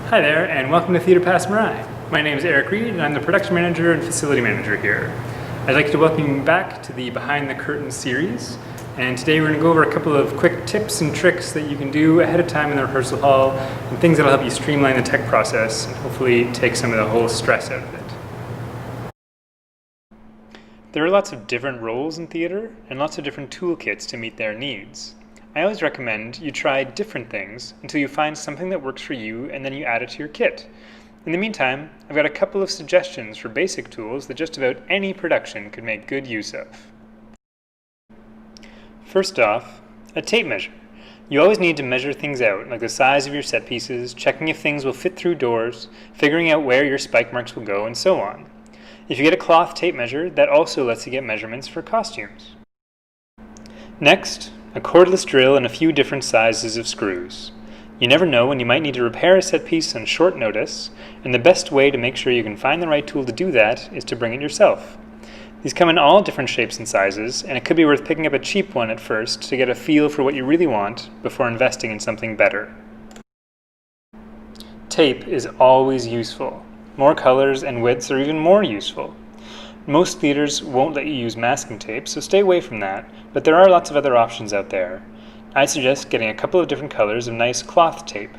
Hi there, and welcome to Theatre Pass Marai. My name is Eric Reed, and I'm the production manager and facility manager here. I'd like to welcome you back to the Behind the Curtain series, and today we're going to go over a couple of quick tips and tricks that you can do ahead of time in the rehearsal hall, and things that will help you streamline the tech process and hopefully take some of the whole stress out of it. There are lots of different roles in theatre, and lots of different toolkits to meet their needs. I always recommend you try different things until you find something that works for you and then you add it to your kit. In the meantime, I've got a couple of suggestions for basic tools that just about any production could make good use of. First off, a tape measure. You always need to measure things out, like the size of your set pieces, checking if things will fit through doors, figuring out where your spike marks will go, and so on. If you get a cloth tape measure, that also lets you get measurements for costumes. Next, a cordless drill and a few different sizes of screws. You never know when you might need to repair a set piece on short notice, and the best way to make sure you can find the right tool to do that is to bring it yourself. These come in all different shapes and sizes, and it could be worth picking up a cheap one at first to get a feel for what you really want before investing in something better. Tape is always useful. More colors and widths are even more useful. Most theaters won't let you use masking tape, so stay away from that, but there are lots of other options out there. I suggest getting a couple of different colors of nice cloth tape,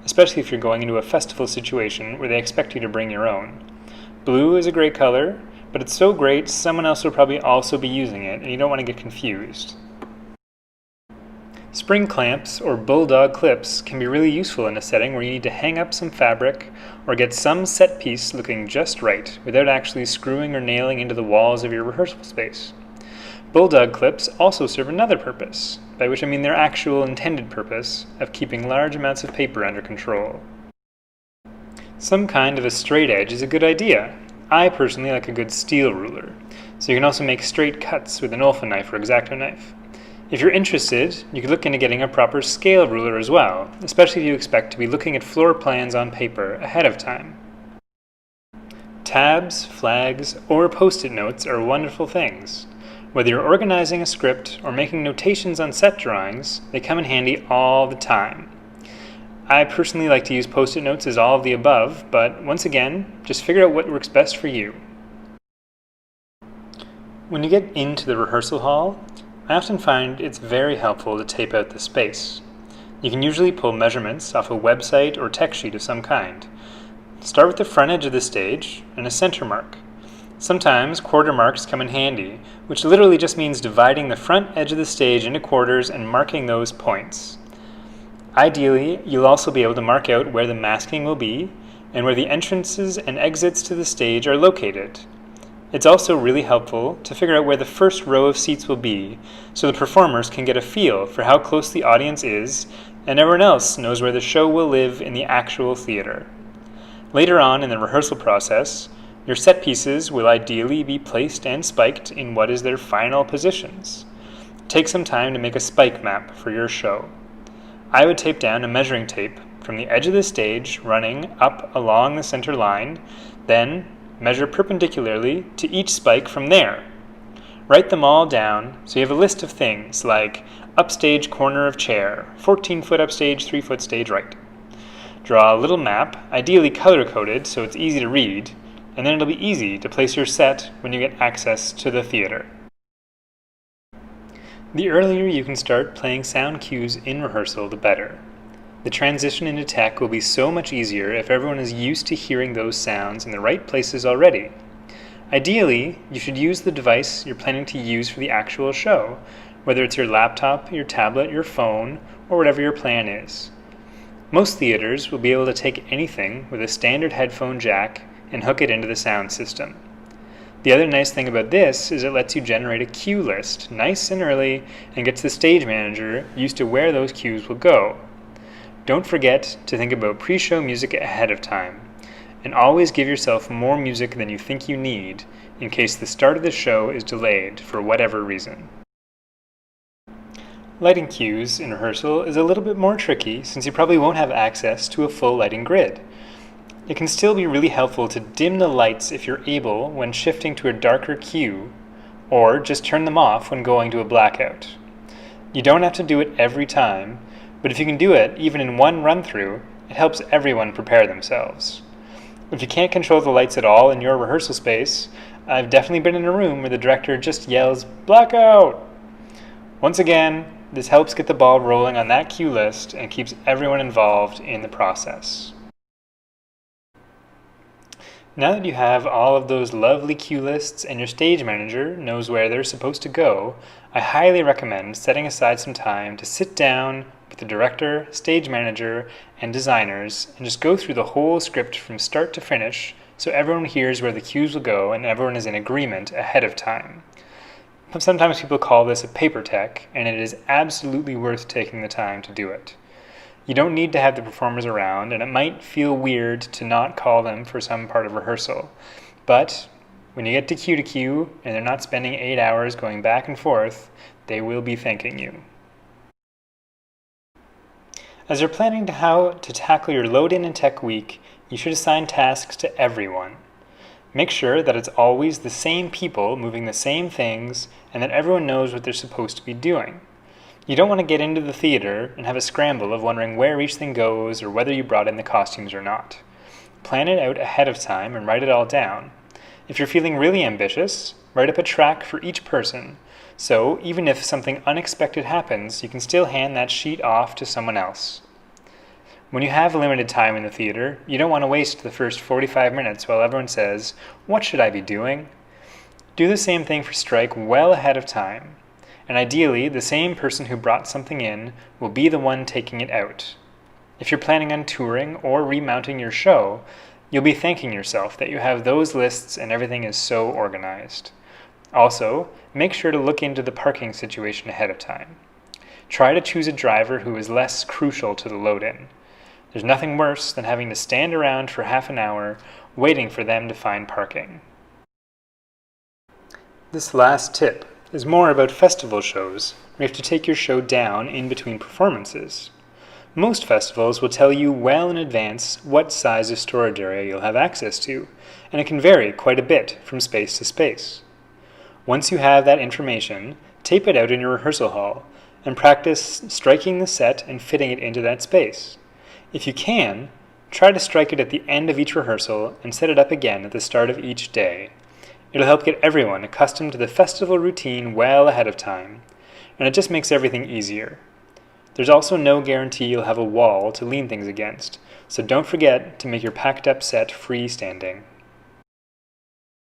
especially if you're going into a festival situation where they expect you to bring your own. Blue is a great color, but it's so great someone else will probably also be using it, and you don't want to get confused. Spring clamps or bulldog clips can be really useful in a setting where you need to hang up some fabric or get some set piece looking just right without actually screwing or nailing into the walls of your rehearsal space. Bulldog clips also serve another purpose, by which I mean their actual intended purpose of keeping large amounts of paper under control. Some kind of a straight edge is a good idea. I personally like a good steel ruler, so you can also make straight cuts with an Olfa knife or X-Acto knife. If you're interested, you could look into getting a proper scale ruler as well, especially if you expect to be looking at floor plans on paper ahead of time. Tabs, flags, or post-it notes are wonderful things. Whether you're organizing a script or making notations on set drawings, they come in handy all the time. I personally like to use post-it notes as all of the above, but once again, just figure out what works best for you. When you get into the rehearsal hall, I often find it's very helpful to tape out the space. You can usually pull measurements off a website or tech sheet of some kind. Start with the front edge of the stage and a center mark. Sometimes quarter marks come in handy, which literally just means dividing the front edge of the stage into quarters and marking those points. Ideally, you'll also be able to mark out where the masking will be and where the entrances and exits to the stage are located. It's also really helpful to figure out where the first row of seats will be, so the performers can get a feel for how close the audience is, and everyone else knows where the show will live in the actual theater. Later on in the rehearsal process, your set pieces will ideally be placed and spiked in what is their final positions. Take some time to make a spike map for your show. I would tape down a measuring tape from the edge of the stage running up along the center line, then measure perpendicularly to each spike from there. Write them all down so you have a list of things like upstage corner of chair, 14-foot upstage, 3-foot stage right. Draw a little map, ideally color-coded so it's easy to read, and then it'll be easy to place your set when you get access to the theater. The earlier you can start playing sound cues in rehearsal, the better. The transition into tech will be so much easier if everyone is used to hearing those sounds in the right places already. Ideally, you should use the device you're planning to use for the actual show, whether it's your laptop, your tablet, your phone, or whatever your plan is. Most theaters will be able to take anything with a standard headphone jack and hook it into the sound system. The other nice thing about this is it lets you generate a cue list nice and early and gets the stage manager used to where those cues will go. Don't forget to think about pre-show music ahead of time, and always give yourself more music than you think you need in case the start of the show is delayed for whatever reason. Lighting cues in rehearsal is a little bit more tricky since you probably won't have access to a full lighting grid. It can still be really helpful to dim the lights if you're able when shifting to a darker cue, or just turn them off when going to a blackout. You don't have to do it every time, but if you can do it even in one run-through, It helps everyone prepare themselves. If you can't control the lights at all in your rehearsal space, I've definitely been in a room where the director just yells, "Blackout!" Once again, this helps get the ball rolling on that cue list and keeps everyone involved in the process. Now that you have all of those lovely cue lists and your stage manager knows where they're supposed to go, I highly recommend setting aside some time to sit down with the director, stage manager, and designers and just go through the whole script from start to finish so everyone hears where the cues will go and everyone is in agreement ahead of time. Sometimes people call this a paper tech, and it is absolutely worth taking the time to do it. You don't need to have the performers around, and it might feel weird to not call them for some part of rehearsal. But when you get to cue, and they're not spending 8 hours going back and forth, they will be thanking you. As you're planning how to tackle your load-in and tech week, you should assign tasks to everyone. Make sure that it's always the same people moving the same things, and that everyone knows what they're supposed to be doing. You don't want to get into the theater and have a scramble of wondering where each thing goes or whether you brought in the costumes or not. Plan it out ahead of time and write it all down. If you're feeling really ambitious, write up a track for each person, so even if something unexpected happens, you can still hand that sheet off to someone else. When you have limited time in the theater, you don't want to waste the first 45 minutes while everyone says, "What should I be doing?" Do the same thing for strike well ahead of time. And ideally, the same person who brought something in will be the one taking it out. If you're planning on touring or remounting your show, you'll be thanking yourself that you have those lists and everything is so organized. Also, make sure to look into the parking situation ahead of time. Try to choose a driver who is less crucial to the load-in. There's nothing worse than having to stand around for half an hour waiting for them to find parking. This last tip is more about festival shows, where you have to take your show down in between performances. Most festivals will tell you well in advance what size of storage area you'll have access to, and it can vary quite a bit from space to space. Once you have that information, tape it out in your rehearsal hall, and practice striking the set and fitting it into that space. If you can, try to strike it at the end of each rehearsal and set it up again at the start of each day. It'll help get everyone accustomed to the festival routine well ahead of time, and it just makes everything easier. There's also no guarantee you'll have a wall to lean things against, so don't forget to make your packed up set freestanding.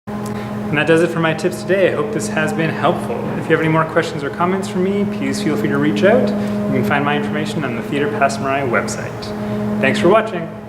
And that does it for my tips today. I hope this has been helpful. If you have any more questions or comments for me, please feel free to reach out. You can find my information on the Theatre Passe Muraille website. Thanks for watching.